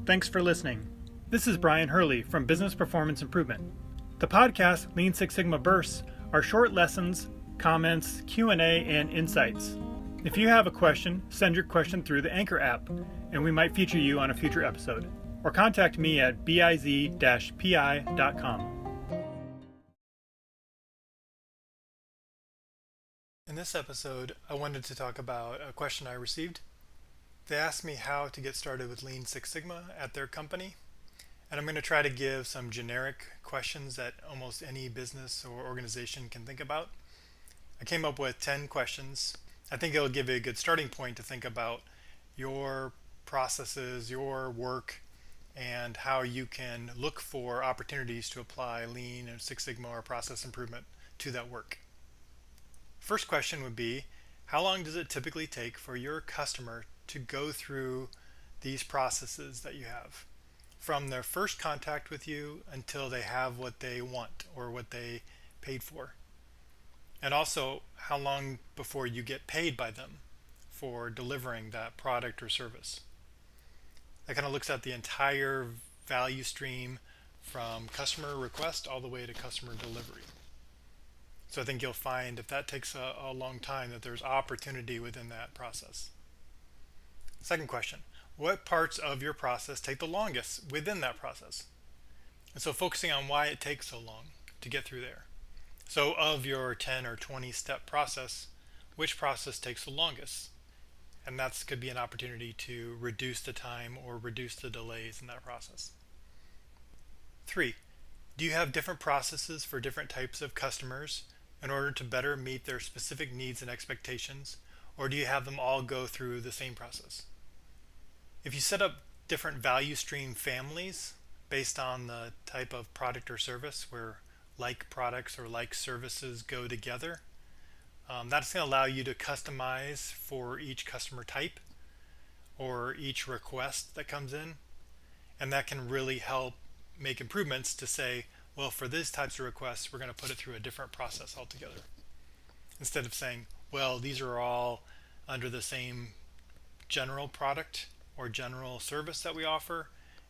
Thanks for listening. This is Brian Hurley from Business Performance Improvement. The podcast Lean Six Sigma Bursts are short lessons, comments, Q&A, and insights. If you have a question, send your question through the Anchor app, and we might feature you on a future episode. Or contact me at biz-pi.com. In this episode, I wanted to talk about a question I received. They asked me how to get started with Lean Six Sigma at their company, and I'm going to try to give some generic questions that almost any business or organization can think about. I came up with 10 questions. I think it'll give you a good starting point to think about your processes, your work, and how you can look for opportunities to apply Lean and Six Sigma or process improvement to that work. First question would be, how long does it typically take for your customer to go through these processes that you have, from their first contact with you until they have what they want or what they paid for? And also, how long before you get paid by them for delivering that product or service? That kind of looks at the entire value stream from customer request all the way to customer delivery. So I think you'll find if that takes a long time that there's opportunity within that process. Second question, what parts of your process take the longest within that process? And so focusing on why it takes so long to get through there. So of your 10 or 20 step process, which process takes the longest? And that could be an opportunity to reduce the time or reduce the delays in that process. 3, do you have different processes for different types of customers in order to better meet their specific needs and expectations, or do you have them all go through the same process? If you set up different value stream families based on the type of product or service where like products or like services go together, that's going to allow you to customize for each customer type or each request that comes in, and that can really help make improvements to say, well, for these types of requests, we're going to put it through a different process altogether. Instead of saying, well, these are all under the same general product or general service that we offer,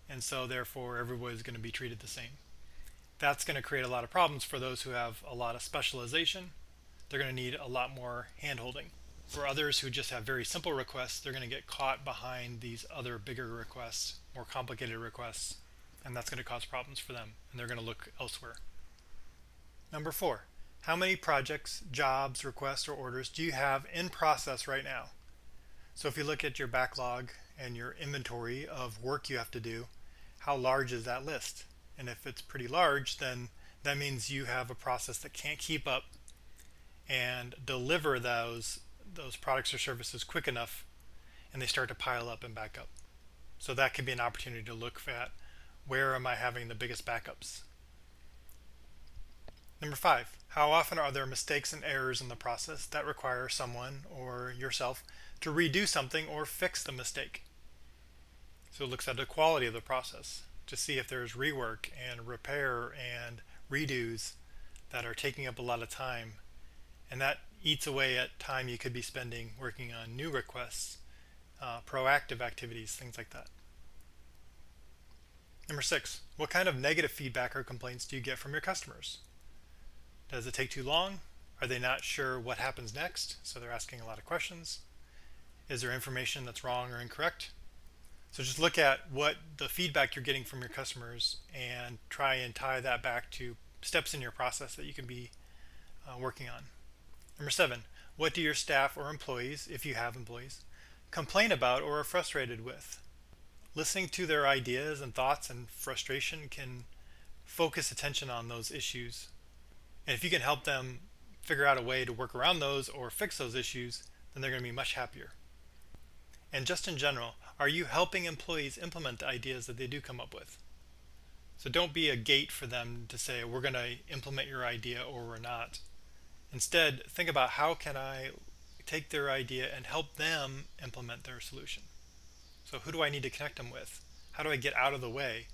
and so therefore everybody's going to be treated the same. That's going to create a lot of problems for those who have a lot of specialization. They're going to need a lot more hand-holding. For others who just have very simple requests, they're going to get caught behind these other bigger requests, more complicated requests, and that's going to cause problems for them, and they're going to look elsewhere. Number 4, how many projects, jobs, requests, or orders do you have in process right now? So if you look at your backlog and your inventory of work you have to do, how large is that list? And if it's pretty large, then that means you have a process that can't keep up and deliver those products or services quick enough, and they start to pile up and back up. So that could be an opportunity to look at, where am I having the biggest backups? Number 5, how often are there mistakes and errors in the process that require someone or yourself to redo something or fix the mistake? So it looks at the quality of the process to see if there's rework and repair and redos that are taking up a lot of time, and that eats away at time you could be spending working on new requests, proactive activities, things like that. Number 6, what kind of negative feedback or complaints do you get from your customers? Does it take too long? Are they not sure what happens next? So they're asking a lot of questions. Is there information that's wrong or incorrect? So just look at what the feedback you're getting from your customers and try and tie that back to steps in your process that you can be working on. Number 7, what do your staff or employees, if you have employees, complain about or are frustrated with? Listening to their ideas and thoughts and frustration can focus attention on those issues. And if you can help them figure out a way to work around those or fix those issues, then they're going to be much happier. And just in general, are you helping employees implement the ideas that they do come up with? So don't be a gate for them to say, we're going to implement your idea or we're not. Instead, think about, how can I take their idea and help them implement their solution? So who do I need to connect them with? How do I get out of the way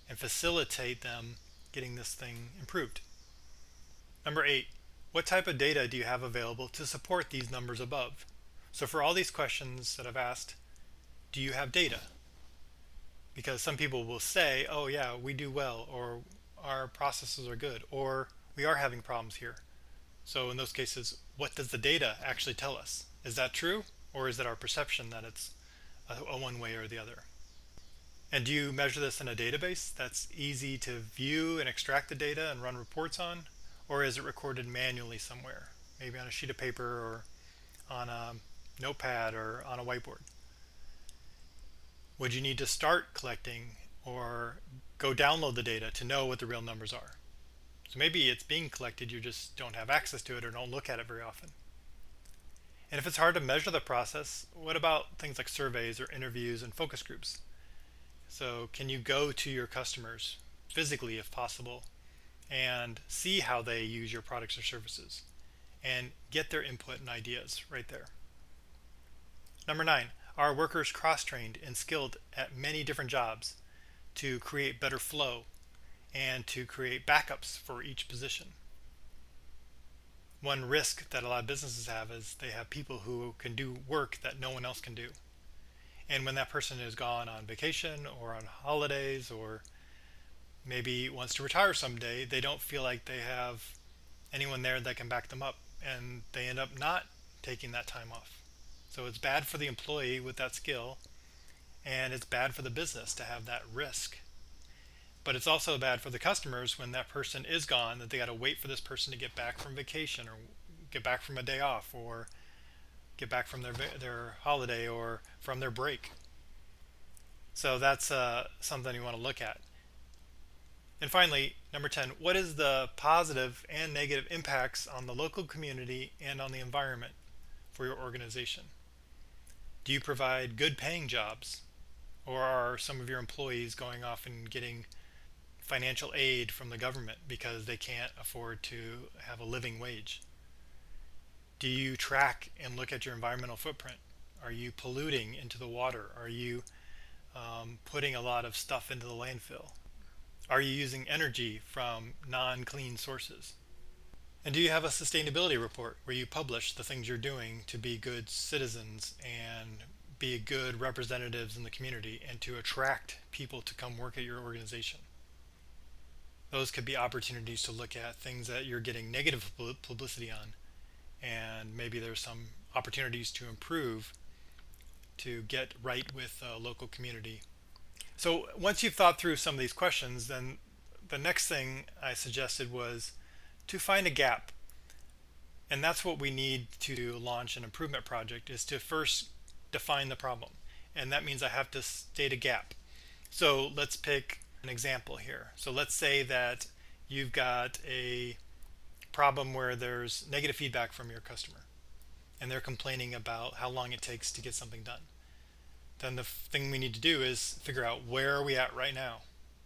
and facilitate them getting this thing improved? Number 8, what type of data do you have available to support these numbers above? So for all these questions that I've asked, do you have data? Because some people will say, oh yeah, we do well, or our processes are good, or we are having problems here. So in those cases, what does the data actually tell us? Is that true? Or is it our perception that it's a one way or the other? And do you measure this in a database that's easy to view and extract the data and run reports on? Or is it recorded manually somewhere? Maybe on a sheet of paper or on a notepad or on a whiteboard? Would you need to start collecting or go download the data to know what the real numbers are? So maybe it's being collected, you just don't have access to it or don't look at it very often. And if it's hard to measure the process, what about things like surveys or interviews and focus groups? So can you go to your customers physically if possible and see how they use your products or services and get their input and ideas right there? Number 9, are workers cross-trained and skilled at many different jobs to create better flow and to create backups for each position? One risk that a lot of businesses have is they have people who can do work that no one else can do. And when that person is gone on vacation or on holidays or maybe wants to retire someday, they don't feel like they have anyone there that can back them up, and they end up not taking that time off. So it's bad for the employee with that skill, and it's bad for the business to have that risk. But it's also bad for the customers when that person is gone, that they got to wait for this person to get back from vacation or get back from a day off or get back from their holiday or from their break. So that's something you want to look at. And finally, number 10, what is the positive and negative impacts on the local community and on the environment for your organization? Do you provide good paying jobs, or are some of your employees going off and getting financial aid from the government because they can't afford to have a living wage? Do you track and look at your environmental footprint? Are you polluting into the water? Are you putting a lot of stuff into the landfill? Are you using energy from non-clean sources? And do you have a sustainability report where you publish the things you're doing to be good citizens and be good representatives in the community and to attract people to come work at your organization? Those could be opportunities to look at things that you're getting negative publicity on, and maybe there's some opportunities to improve to get right with the local community. So once you've thought through some of these questions, then the next thing I suggested was to find a gap. And that's what we need to launch an improvement project, is to first define the problem. And that means I have to state a gap. So let's pick an example here. So let's say that you've got a problem where there's negative feedback from your customer and they're complaining about how long it takes to get something done. Then the thing we need to do is figure out, where are we at right now?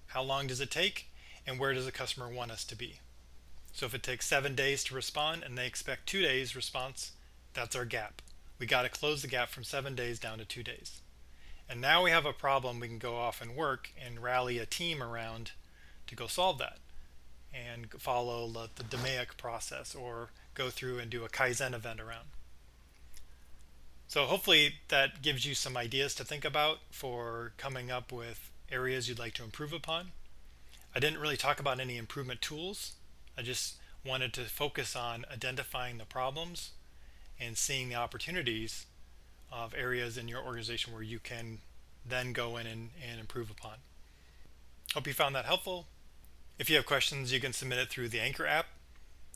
How long does it take, and where does the customer want us to be? So if it takes 7 days to respond and they expect 2 days response, that's our gap. We got to close the gap from 7 days down to 2 days. And now we have a problem we can go off and work and rally a team around to go solve that and follow the DMAIC process or go through and do a Kaizen event around. So hopefully that gives you some ideas to think about for coming up with areas you'd like to improve upon. I didn't really talk about any improvement tools. I just wanted to focus on identifying the problems and seeing the opportunities of areas in your organization where you can then go in and improve upon. Hope you found that helpful. If you have questions, you can submit it through the Anchor app,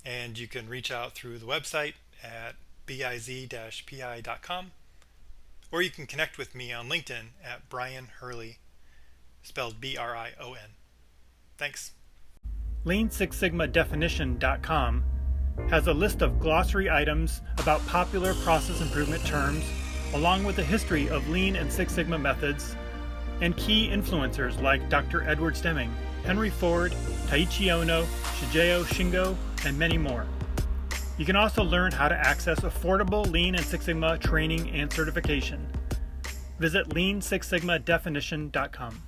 and you can reach out through the website at biz-pi.com, or you can connect with me on LinkedIn at Brian Hurley, spelled B-R-I-O-N. Thanks. Lean6sigmadefinition.com has a list of glossary items about popular process improvement terms, along with a history of Lean and Six Sigma methods, and key influencers like Dr. Edward Deming, Henry Ford, Taiichi Ohno, Shigeo Shingo, and many more. You can also learn how to access affordable Lean and Six Sigma training and certification. Visit Lean6sigmadefinition.com.